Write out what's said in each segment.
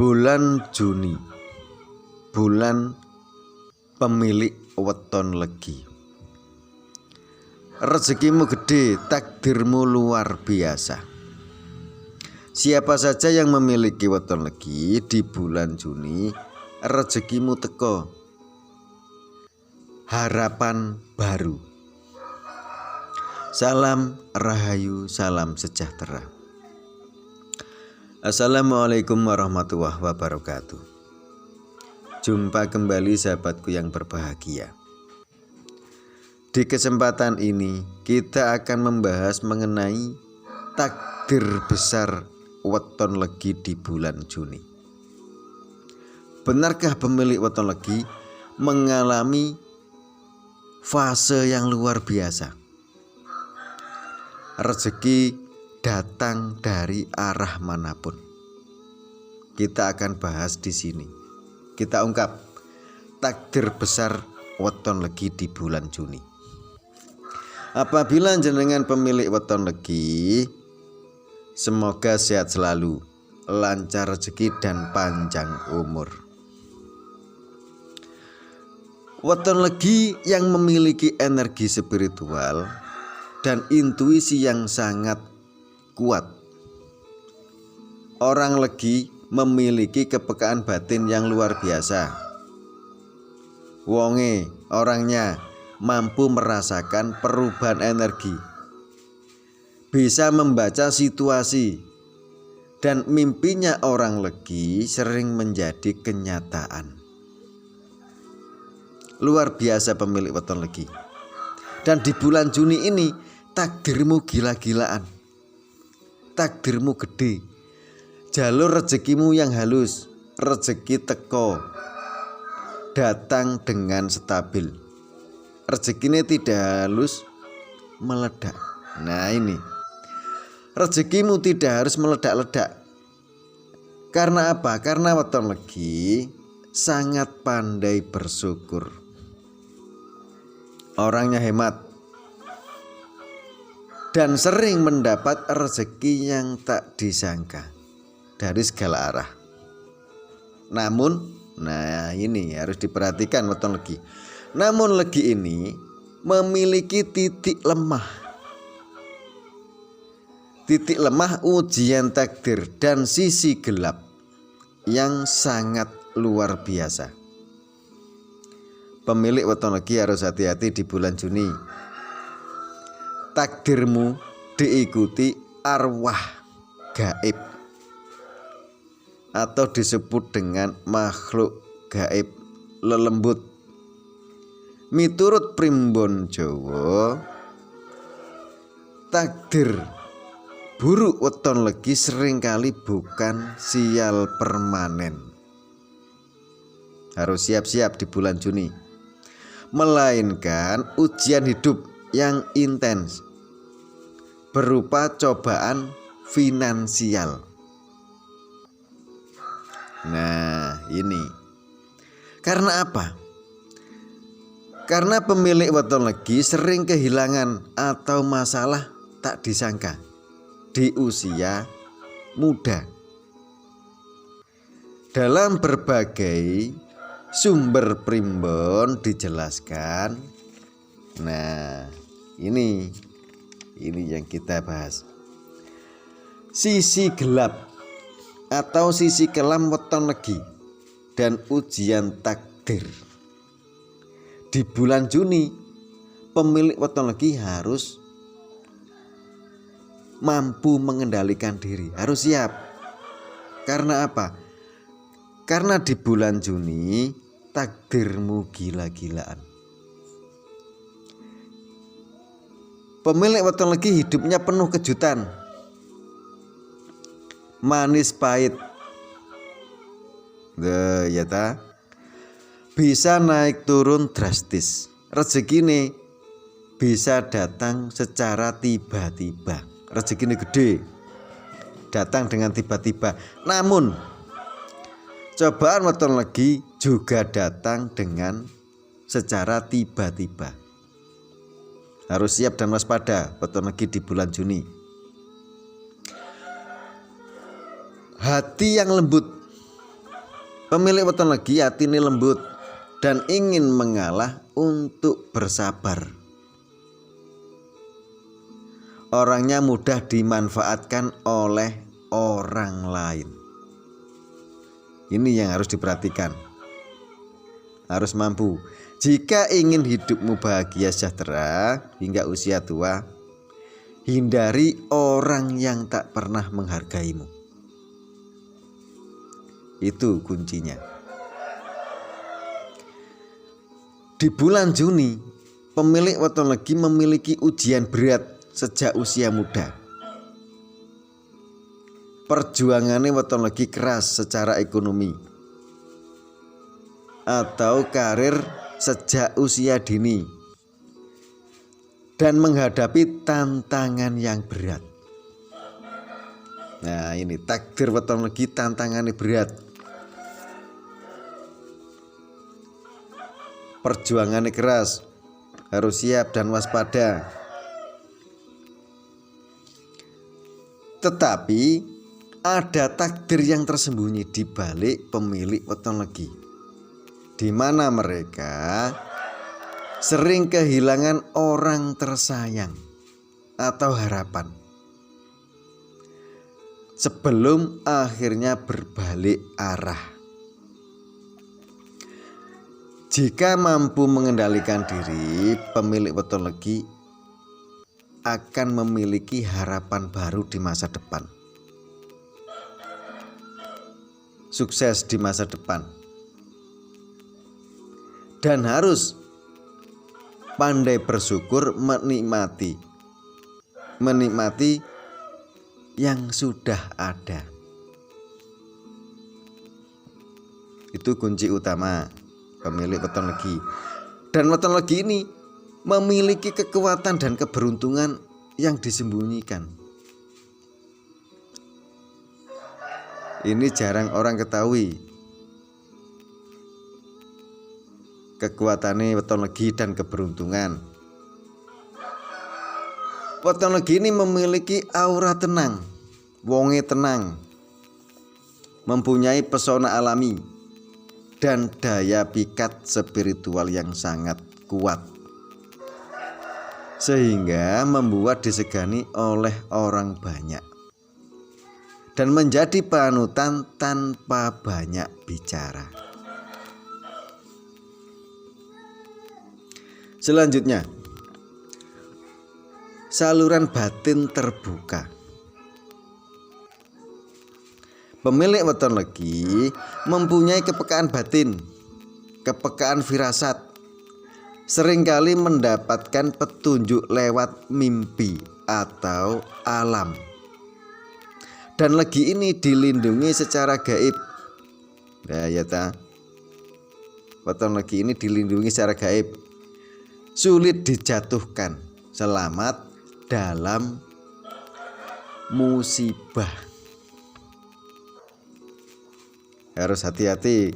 Bulan Juni, bulan pemilik weton legi. Rezekimu gede, takdirmu luar biasa. Siapa saja yang memiliki weton legi di bulan Juni, rezekimu teko. Harapan baru. Salam rahayu, salam sejahtera. Assalamualaikum warahmatullahi wabarakatuh. Jumpa kembali sahabatku yang berbahagia. Di kesempatan ini kita akan membahas mengenai takdir besar weton legi di bulan Juni. Benarkah pemilik weton legi mengalami fase yang luar biasa? Rezeki datang dari arah manapun. Kita akan bahas di sini. Kita ungkap takdir besar weton legi di bulan Juni. Apabila jenengan pemilik weton legi, semoga sehat selalu, lancar rezeki dan panjang umur. Weton legi yang memiliki energi spiritual dan intuisi yang sangat kuat. Orang legi memiliki kepekaan batin yang luar biasa. Wonge orangnya mampu merasakan perubahan energi, bisa membaca situasi, dan mimpinya orang legi sering menjadi kenyataan. Luar biasa pemilik weton legi. Dan di bulan Juni ini takdirmu gila-gilaan. Takdirmu gede, jalur rezekimu yang halus, rezeki teko, datang dengan stabil. Rezekinya tidak halus, meledak. Nah ini, rezekimu tidak harus meledak-ledak. Karena apa? Karena weton legi sangat pandai bersyukur. Orangnya hemat dan sering mendapat rezeki yang tak disangka dari segala arah. Namun, nah ini harus diperhatikan weton legi. Namun legi ini memiliki titik lemah. Titik lemah ujian takdir dan sisi gelap yang sangat luar biasa. Pemilik weton legi harus hati-hati di bulan Juni. Takdirmu diikuti arwah gaib atau disebut dengan makhluk gaib lelembut. Miturut primbon Jawa, takdir buruk weton legi seringkali bukan sial permanen. Harus siap-siap di bulan Juni, melainkan ujian hidup yang intens berupa cobaan finansial. Nah ini karena apa? Karena pemilik weton legi sering kehilangan atau masalah tak disangka di usia muda. Dalam berbagai sumber primbon dijelaskan. Nah ini yang kita bahas. Sisi gelap atau sisi kelam weton legi dan ujian takdir. Di bulan Juni, pemilik weton legi harus mampu mengendalikan diri, harus siap. Karena apa? Karena di bulan Juni takdirmu gila-gilaan. Pemilik weton legi hidupnya penuh kejutan, manis pahit. Ya ta? Bisa naik turun drastis. Rezeki ini bisa datang secara tiba-tiba. Rezeki ini gede, datang dengan tiba-tiba. Namun cobaan weton legi juga datang dengan secara tiba-tiba. Harus siap dan waspada weton legi di bulan Juni. Hati yang lembut Pemilik weton legi atine lembut dan ingin mengalah untuk bersabar. Orangnya mudah dimanfaatkan oleh orang lain. Ini yang harus diperhatikan. Harus mampu. Jika ingin hidupmu bahagia sejahtera hingga usia tua, hindari orang yang tak pernah menghargaimu. Itu kuncinya. Di bulan Juni, pemilik weton legi memiliki ujian berat sejak usia muda. Perjuangannya weton legi keras secara ekonomi atau karir sejak usia dini dan menghadapi tantangan yang berat. Nah, ini takdir weton legi, tantangannya berat. Perjuangannya keras, harus siap dan waspada. Tetapi ada takdir yang tersembunyi di balik pemilik weton legi, di mana mereka sering kehilangan orang tersayang atau harapan sebelum akhirnya berbalik arah. Jika mampu mengendalikan diri, pemilik weton legi akan memiliki harapan baru di masa depan. Sukses di masa depan. Dan harus pandai bersyukur, menikmati yang sudah ada. Itu kunci utama pemilik weton legi. Dan weton legi ini memiliki kekuatan dan keberuntungan yang disembunyikan. Ini jarang orang ketahui. Kekuatannya weton legi dan keberuntungan. Weton legi ini memiliki aura tenang, wonge tenang, mempunyai pesona alami dan daya pikat spiritual yang sangat kuat, sehingga membuat disegani oleh orang banyak dan menjadi panutan tanpa banyak bicara. Selanjutnya, saluran batin terbuka. Pemilik weton legi mempunyai kepekaan batin, kepekaan firasat, seringkali mendapatkan petunjuk lewat mimpi atau alam. Dan legi ini dilindungi secara gaib. Nah, ya ta. Weton legi ini dilindungi secara gaib. Sulit dijatuhkan, selamat dalam musibah. Harus hati-hati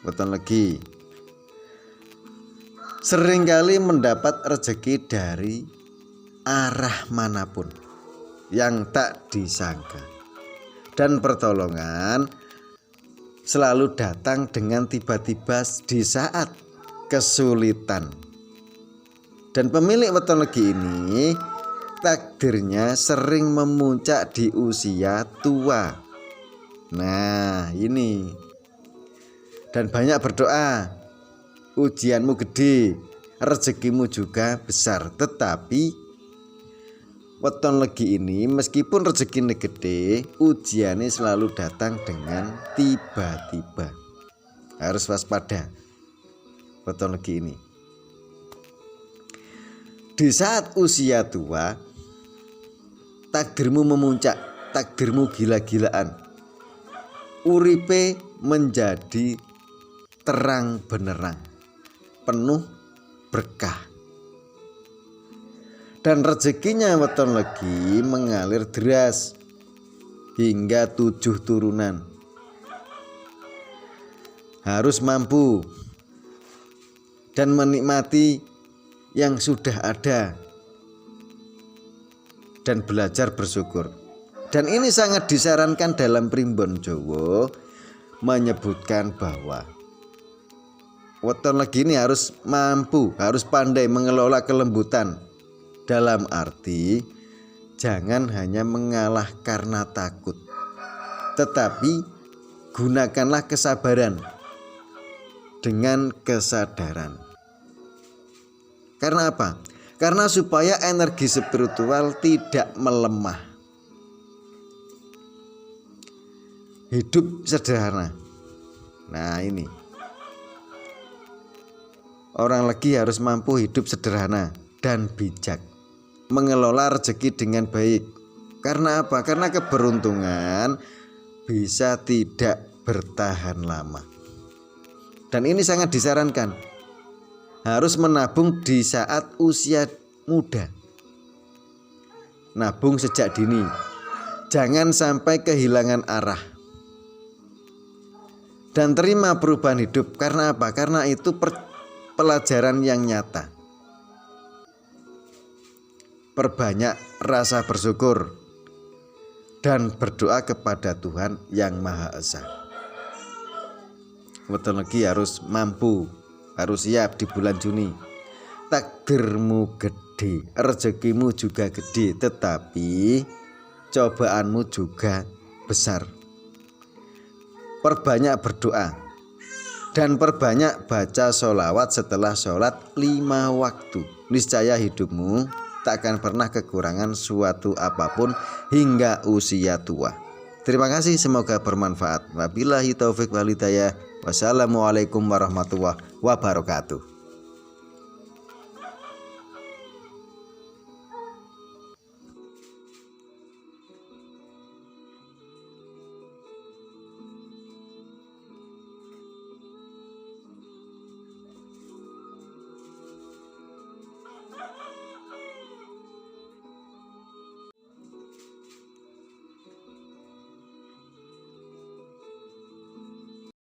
weton legi. Seringkali mendapat rezeki dari arah manapun yang tak disangka. Dan pertolongan selalu datang dengan tiba-tiba di saat kesulitan. Dan pemilik weton legi ini takdirnya sering memuncak di usia tua. Nah, ini. Dan banyak berdoa, ujianmu gede, rezekimu juga besar. Tetapi weton legi ini meskipun rezekinya gede, ujiannya selalu datang dengan tiba-tiba. Harus waspada weton legi ini. Di saat usia tua, takdirmu memuncak, takdirmu gila-gilaan. Uripe menjadi terang benerang, penuh berkah. Dan rezekinya weton legi mengalir deras hingga 7 turunan. Harus mampu dan menikmati yang sudah ada dan belajar bersyukur. Dan ini sangat disarankan dalam primbon Jawa, menyebutkan bahwa weton legi ini harus mampu, harus pandai mengelola kelembutan. Dalam arti jangan hanya mengalah karena takut, tetapi gunakanlah kesabaran dengan kesadaran. Karena apa? Karena supaya energi spiritual tidak melemah. Hidup sederhana. Nah ini, orang legi harus mampu hidup sederhana dan bijak, mengelola rezeki dengan baik. Karena apa? Karena keberuntungan bisa tidak bertahan lama. Dan ini sangat disarankan, harus menabung di saat usia muda. Nabung sejak dini, jangan sampai kehilangan arah. Dan terima perubahan hidup. Karena apa? Karena itu pelajaran yang nyata. Perbanyak rasa bersyukur dan berdoa kepada Tuhan yang Maha Esa. Weton legi harus mampu, harus siap di bulan Juni. Takdirmu gede, rezekimu juga gede, tetapi cobaanmu juga besar. Perbanyak berdoa dan perbanyak baca sholawat setelah sholat 5 waktu. Niscaya hidupmu tak akan pernah kekurangan suatu apapun hingga usia tua. Terima kasih, semoga bermanfaat. Wabillahi taufik wal hidayah. Wassalamualaikum warahmatullahi wabarakatuh.